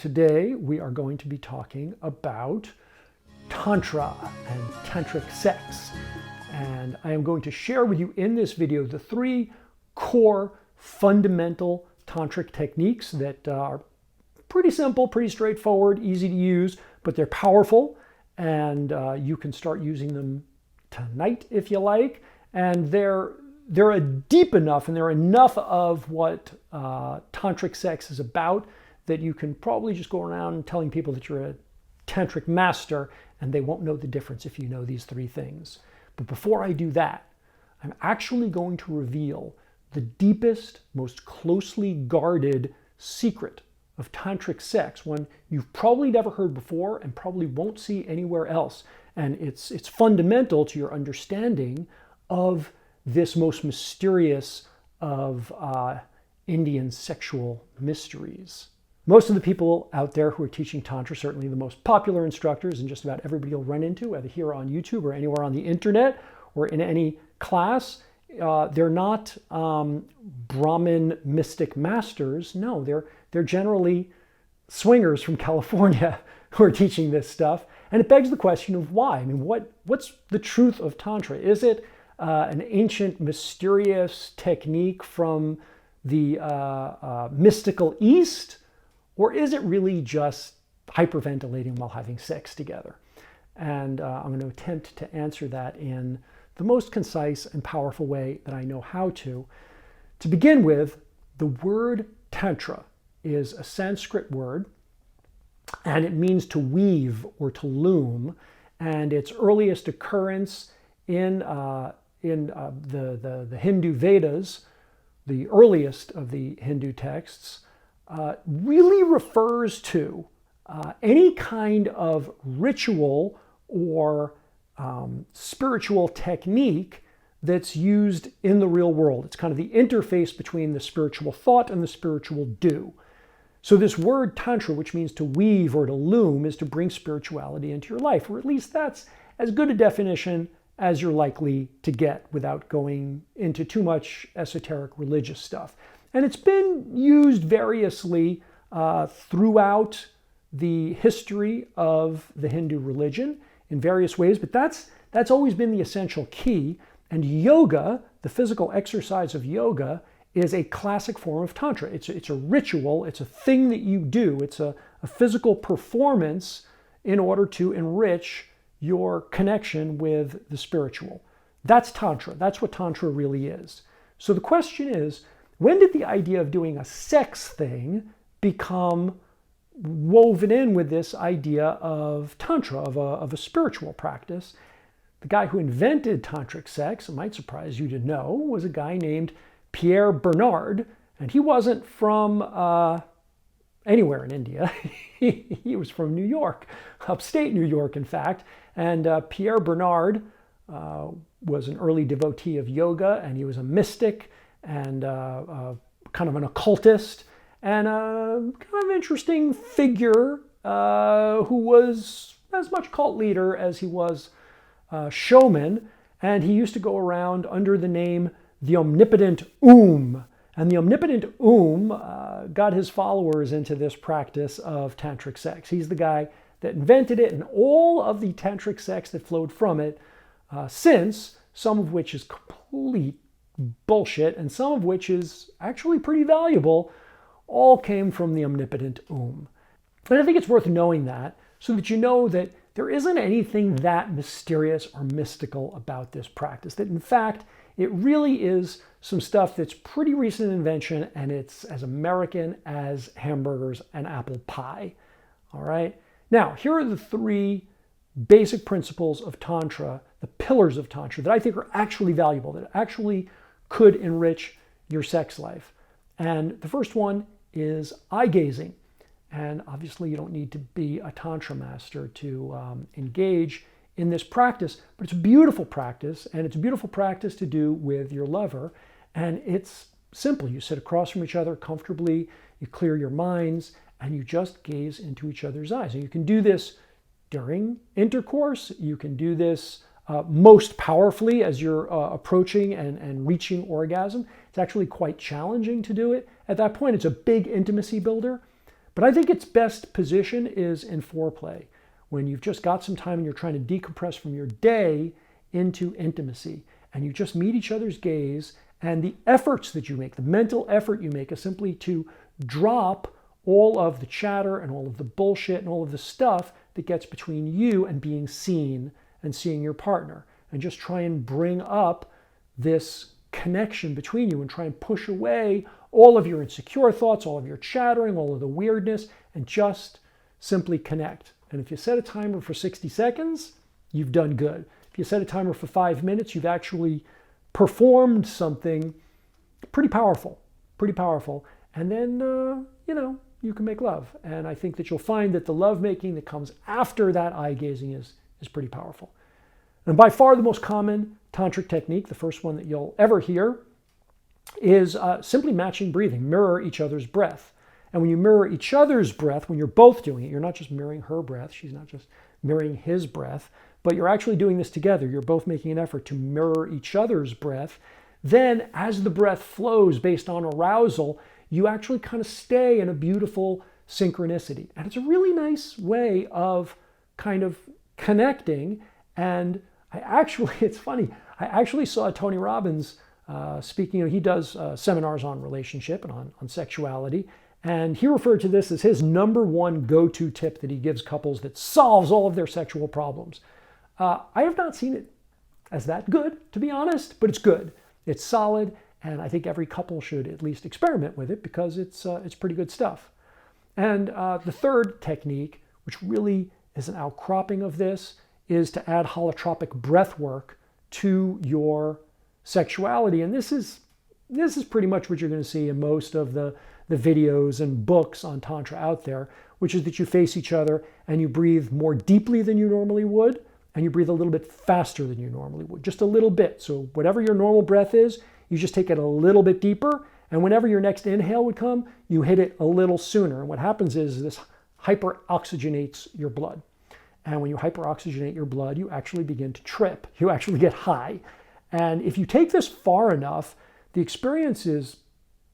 Today we are going to be talking about Tantra and Tantric Sex. And I am going to share with you in this video the three core fundamental tantric techniques that are pretty simple, pretty straightforward, easy to use, but they're powerful, and you can start using them tonight if you like. And they're deep enough, and they're enough of what tantric sex is about that you can probably just go around telling people that you're a tantric master and they won't know the difference if you know these three things. But before I do that, I'm actually going to reveal the deepest, most closely guarded secret of tantric sex, one you've probably never heard before and probably won't see anywhere else. And it's fundamental to your understanding of this most mysterious of Indian sexual mysteries. Most of the people out there who are teaching Tantra, certainly the most popular instructors, and just about everybody you'll run into, whether here on YouTube or anywhere on the internet or in any class, they're not Brahmin mystic masters. No, they're generally swingers from California who are teaching this stuff. And it begs the question of why. I mean, what's the truth of Tantra? Is it an ancient, mysterious technique from the mystical East? Or is it really just hyperventilating while having sex together? And I'm going to attempt to answer that in the most concise and powerful way that I know how to. To begin with, the word Tantra is a Sanskrit word, and it means to weave or to loom. And its earliest occurrence in the Hindu Vedas, the earliest of the Hindu texts, really refers to any kind of ritual or spiritual technique that's used in the real world. It's kind of the interface between the spiritual thought and the spiritual do. So this word Tantra, which means to weave or to loom, is to bring spirituality into your life, or at least that's as good a definition as you're likely to get without going into too much esoteric religious stuff. And it's been used variously throughout the history of the Hindu religion in various ways, but that's always been the essential key. And yoga, the physical exercise of yoga, is a classic form of Tantra. It's a ritual, it's a thing that you do, it's a physical performance in order to enrich your connection with the spiritual. That's Tantra. That's what Tantra really is. So the question is, when did the idea of doing a sex thing become woven in with this idea of Tantra, of a spiritual practice? The guy who invented tantric sex, it might surprise you to know, was a guy named Pierre Bernard, and he wasn't from anywhere in India. He was from New York, upstate New York, in fact. And Pierre Bernard was an early devotee of yoga, and he was a mystic and kind of an occultist and a kind of interesting figure who was as much cult leader as he was showman. And he used to go around under the name the Omnipotent And the Omnipotent got his followers into this practice of tantric sex. He's the guy that invented it, and all of the tantric sex that flowed from it since, some of which is complete bullshit and some of which is actually pretty valuable, all came from the Omnipotent And I think it's worth knowing that so that you know that there isn't anything that mysterious or mystical about this practice. That in fact, it really is some stuff that's pretty recent invention, and it's as American as hamburgers and apple pie. All right. Now, here are the three basic principles of Tantra, the pillars of Tantra that I think are actually valuable, that actually could enrich your sex life. And the first one is eye gazing. And obviously you don't need to be a Tantra master to engage in this practice, but it's a beautiful practice, and it's a beautiful practice to do with your lover. And it's simple. You sit across from each other comfortably, you clear your minds, and you just gaze into each other's eyes. And you can do this during intercourse. You can do this most powerfully as you're approaching and reaching orgasm. It's actually quite challenging to do it. At that point, it's a big intimacy builder. But I think its best position is in foreplay, when you've just got some time and you're trying to decompress from your day into intimacy, and you just meet each other's gaze, and the efforts that you make, the mental effort you make, is simply to drop all of the chatter and all of the bullshit and all of the stuff that gets between you and being seen and seeing your partner, and just try and bring up this connection between you and try and push away all of your insecure thoughts, all of your chattering, all of the weirdness, and just simply connect. And if you set a timer for 60 seconds, you've done good. If you set a timer for 5 minutes, you've actually performed something pretty powerful, And then, you can make love. And I think that you'll find that the lovemaking that comes after that eye gazing is pretty powerful. And by far the most common tantric technique, the first one that you'll ever hear, is simply matching breathing, mirror each other's breath. And when you mirror each other's breath, when you're both doing it, you're not just mirroring her breath, she's not just mirroring his breath, but you're actually doing this together. You're both making an effort to mirror each other's breath. Then as the breath flows based on arousal, you actually kind of stay in a beautiful synchronicity. And it's a really nice way of kind of connecting. And it's funny, I actually saw Tony Robbins speaking. He does seminars on relationship and on sexuality. And he referred to this as his number one go-to tip that he gives couples that solves all of their sexual problems. I have not seen it as that good, to be honest, but it's good. It's solid, and I think every couple should at least experiment with it because it's pretty good stuff. And the third technique, which really is an outcropping of this, is to add holotropic breath work to your sexuality. And this is pretty much what you're going to see in most of the videos and books on Tantra out there, which is that you face each other and you breathe more deeply than you normally would, and you breathe a little bit faster than you normally would, just a little bit. So whatever your normal breath is, you just take it a little bit deeper, and whenever your next inhale would come, you hit it a little sooner. And what happens is this hyperoxygenates your blood. And when you hyperoxygenate your blood, you actually begin to trip. You actually get high. And if you take this far enough, the experience is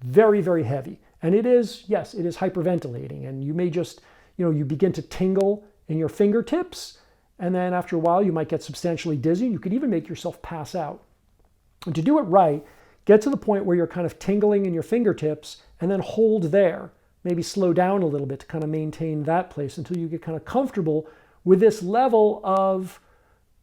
very, very heavy. And it is hyperventilating. And you may just, you begin to tingle in your fingertips. And then after a while, you might get substantially dizzy. You could even make yourself pass out. And to do it right, get to the point where you're kind of tingling in your fingertips and then hold there. Maybe slow down a little bit to kind of maintain that place until you get kind of comfortable with this level of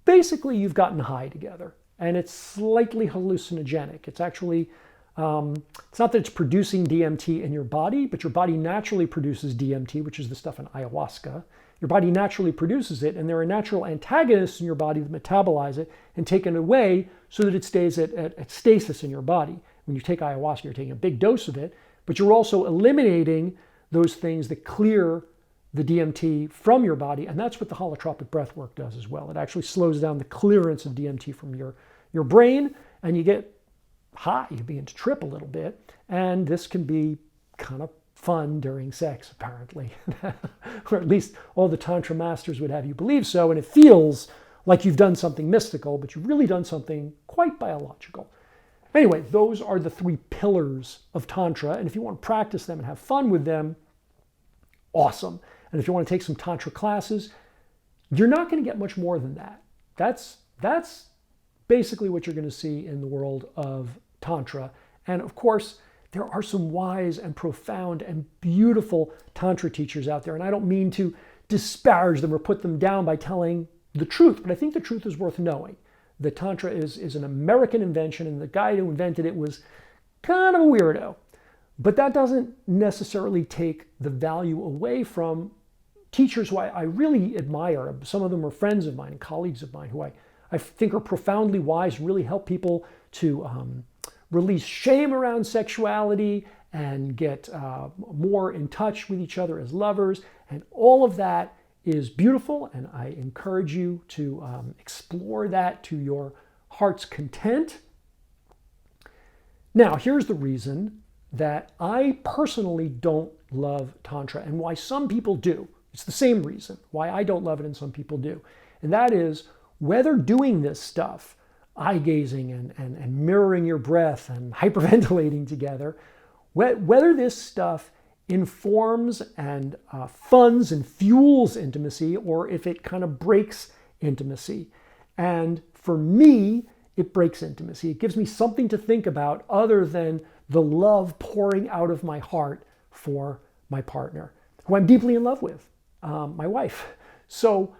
basically you've gotten high together. And it's slightly hallucinogenic. It's actually, it's not that it's producing DMT in your body, but your body naturally produces DMT, which is the stuff in ayahuasca. Your body naturally produces it, and there are natural antagonists in your body that metabolize it and take it away so that it stays at stasis in your body. When you take ayahuasca, you're taking a big dose of it, but you're also eliminating those things that clear the DMT from your body, and that's what the holotropic breath work does as well. It actually slows down the clearance of DMT from your brain, and you get high, you begin to trip a little bit, and this can be kind of fun during sex, apparently. Or at least all the Tantra masters would have you believe so, and it feels like you've done something mystical, but you've really done something quite biological. Anyway, those are the 3 pillars of Tantra, and if you want to practice them and have fun with them, awesome. And if you want to take some Tantra classes, you're not going to get much more than that. That's basically what you're going to see in the world of Tantra. And of course, there are some wise and profound and beautiful Tantra teachers out there. And I don't mean to disparage them or put them down by telling the truth, but I think the truth is worth knowing. The Tantra is an American invention, and the guy who invented it was kind of a weirdo. But that doesn't necessarily take the value away from teachers who I really admire. Some of them are friends of mine and colleagues of mine who I think are profoundly wise, really help people to release shame around sexuality and get more in touch with each other as lovers. And all of that is beautiful, and I encourage you to explore that to your heart's content. Now, here's the reason that I personally don't love Tantra and why some people do. It's the same reason why I don't love it and some people do. And that is whether doing this stuff, eye gazing and mirroring your breath and hyperventilating together, whether this stuff informs and funds and fuels intimacy, or if it kind of breaks intimacy. And for me, it breaks intimacy. It gives me something to think about other than the love pouring out of my heart for my partner, who I'm deeply in love with, my wife. So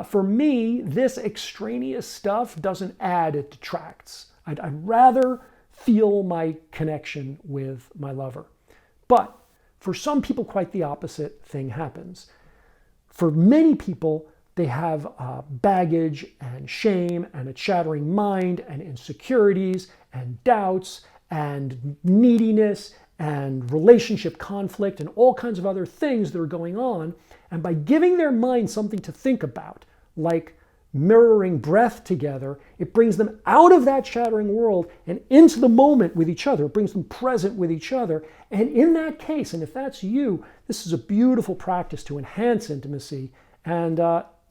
for me, this extraneous stuff doesn't add, it detracts. I'd rather feel my connection with my lover. But for some people, quite the opposite thing happens. For many people, they have baggage and shame and a chattering mind and insecurities and doubts and neediness and relationship conflict and all kinds of other things that are going on. And by giving their mind something to think about, like mirroring breath together, it brings them out of that chattering world and into the moment with each other. It brings them present with each other. And in that case, and if that's you, this is a beautiful practice to enhance intimacy, and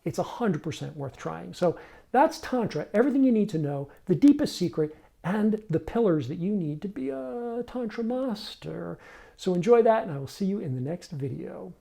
it's 100% worth trying. So that's Tantra, everything you need to know, the deepest secret, and the pillars that you need to be a Tantra master. So enjoy that, and I will see you in the next video.